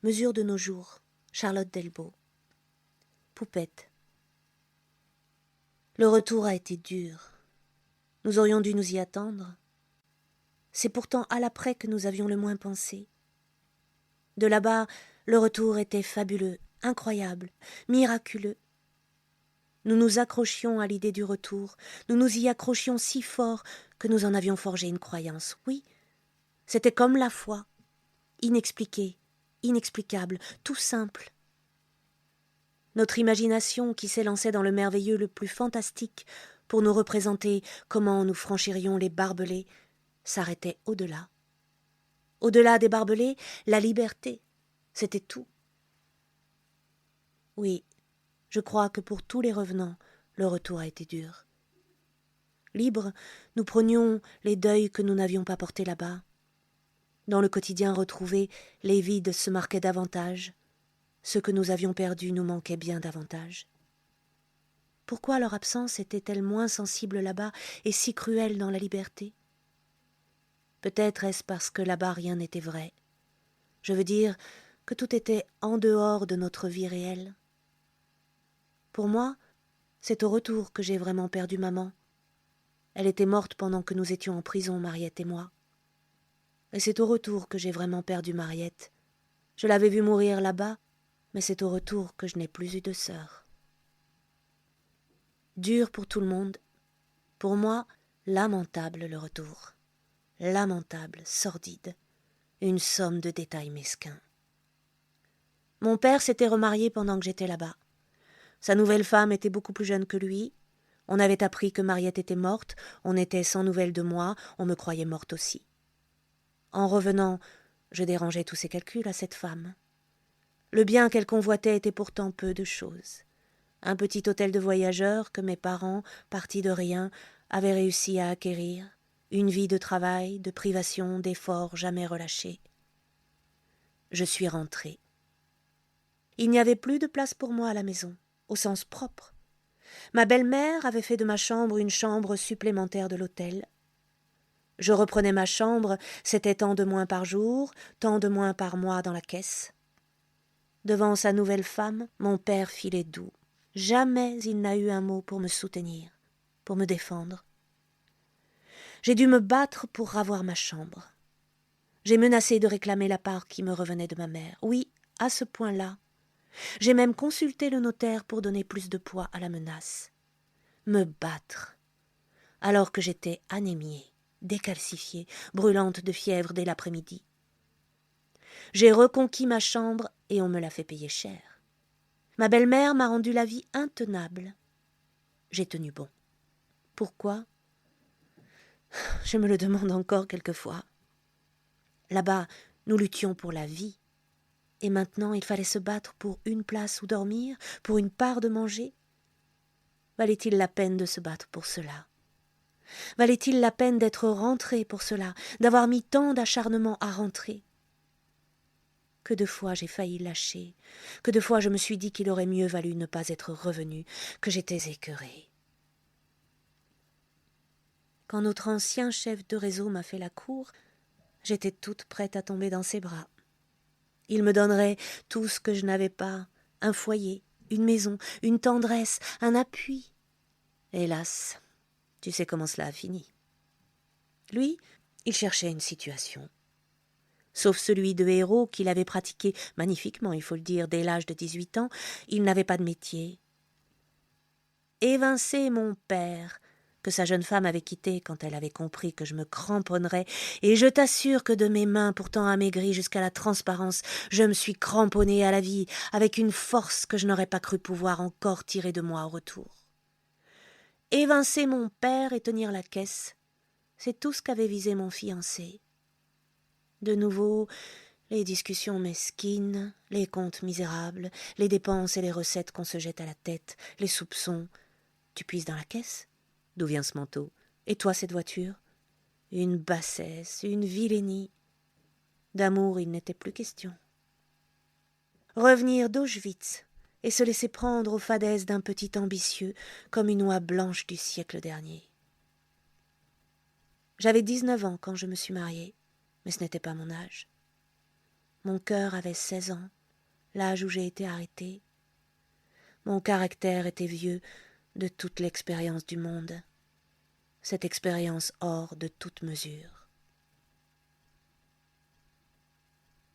Mesure de nos jours, Charlotte Delbo. Poupette. Le retour a été dur. Nous aurions dû nous y attendre. C'est pourtant à l'après que nous avions le moins pensé. De là-bas, le retour était fabuleux, incroyable, miraculeux. Nous nous accrochions à l'idée du retour, nous nous y accrochions si fort que nous en avions forgé une croyance. Oui, c'était comme la foi, inexpliquée, inexplicable, tout simple. Notre imagination, qui s'élançait dans le merveilleux le plus fantastique pour nous représenter comment nous franchirions les barbelés, s'arrêtait au-delà. Au-delà des barbelés, la liberté, c'était tout. Oui, je crois que pour tous les revenants, le retour a été dur. Libres, nous prenions les deuils que nous n'avions pas portés là-bas. Dans le quotidien retrouvé, les vides se marquaient davantage. Ce que nous avions perdu nous manquait bien davantage. Pourquoi leur absence était-elle moins sensible là-bas et si cruelle dans la liberté ? Peut-être est-ce parce que là-bas rien n'était vrai. Je veux dire que tout était en dehors de notre vie réelle. Pour moi, c'est au retour que j'ai vraiment perdu maman. Elle était morte pendant que nous étions en prison, Mariette et moi. Et c'est au retour que j'ai vraiment perdu Mariette. Je l'avais vue mourir là-bas, mais c'est au retour que je n'ai plus eu de sœur. Dur pour tout le monde. Pour moi, lamentable le retour. Lamentable, sordide. Une somme de détails mesquins. Mon père s'était remarié pendant que j'étais là-bas. Sa nouvelle femme était beaucoup plus jeune que lui. On avait appris que Mariette était morte, on était sans nouvelles de moi, on me croyait morte aussi. En revenant, je dérangeais tous ses calculs à cette femme. Le bien qu'elle convoitait était pourtant peu de choses. Un petit hôtel de voyageurs que mes parents, partis de rien, avaient réussi à acquérir, une vie de travail, de privation, d'efforts jamais relâchés. Je suis rentrée. Il n'y avait plus de place pour moi à la maison, au sens propre. Ma belle-mère avait fait de ma chambre une chambre supplémentaire de l'hôtel. Je reprenais ma chambre, c'était tant de moins par jour, tant de moins par mois dans la caisse. Devant sa nouvelle femme, mon père filait doux. Jamais il n'a eu un mot pour me soutenir, pour me défendre. J'ai dû me battre pour ravoir ma chambre. J'ai menacé de réclamer la part qui me revenait de ma mère. Oui, à ce point-là. J'ai même consulté le notaire pour donner plus de poids à la menace. Me battre, alors que j'étais anémiée, décalcifiée, brûlante de fièvre dès l'après-midi. J'ai reconquis ma chambre et on me l'a fait payer cher. Ma belle-mère m'a rendu la vie intenable. J'ai tenu bon. Pourquoi ? Je me le demande encore quelquefois. Là-bas, nous luttions pour la vie. Et maintenant, il fallait se battre pour une place où dormir, pour une part de manger. Valait-il la peine de se battre pour cela ? Valait-il la peine d'être rentré pour cela, d'avoir mis tant d'acharnement à rentrer ? Que de fois j'ai failli lâcher, que de fois je me suis dit qu'il aurait mieux valu ne pas être revenu, que j'étais écœurée. Quand notre ancien chef de réseau m'a fait la cour, j'étais toute prête à tomber dans ses bras. Il me donnerait tout ce que je n'avais pas, un foyer, une maison, une tendresse, un appui. Hélas, tu sais comment cela a fini. Lui, il cherchait une situation. Sauf celui de héros qu'il avait pratiqué magnifiquement, il faut le dire, dès l'âge de 18 ans, il n'avait pas de métier. Évincer mon père, que sa jeune femme avait quitté quand elle avait compris que je me cramponnerais, et je t'assure que de mes mains pourtant amaigries jusqu'à la transparence, je me suis cramponnée à la vie avec une force que je n'aurais pas cru pouvoir encore tirer de moi au retour. Évincer mon père et tenir la caisse, c'est tout ce qu'avait visé mon fiancé. De nouveau, les discussions mesquines, les comptes misérables, les dépenses et les recettes qu'on se jette à la tête, les soupçons. Tu puises dans la caisse ? D'où vient ce manteau ? Et toi, cette voiture ? Une bassesse, une vilainie. D'amour, il n'était plus question. Revenir d'Auschwitz et se laisser prendre aux fadaises d'un petit ambitieux comme une oie blanche du siècle dernier. J'avais 19 ans quand je me suis mariée, mais ce n'était pas mon âge. Mon cœur avait 16 ans, l'âge où j'ai été arrêtée. Mon caractère était vieux de toute l'expérience du monde, cette expérience hors de toute mesure.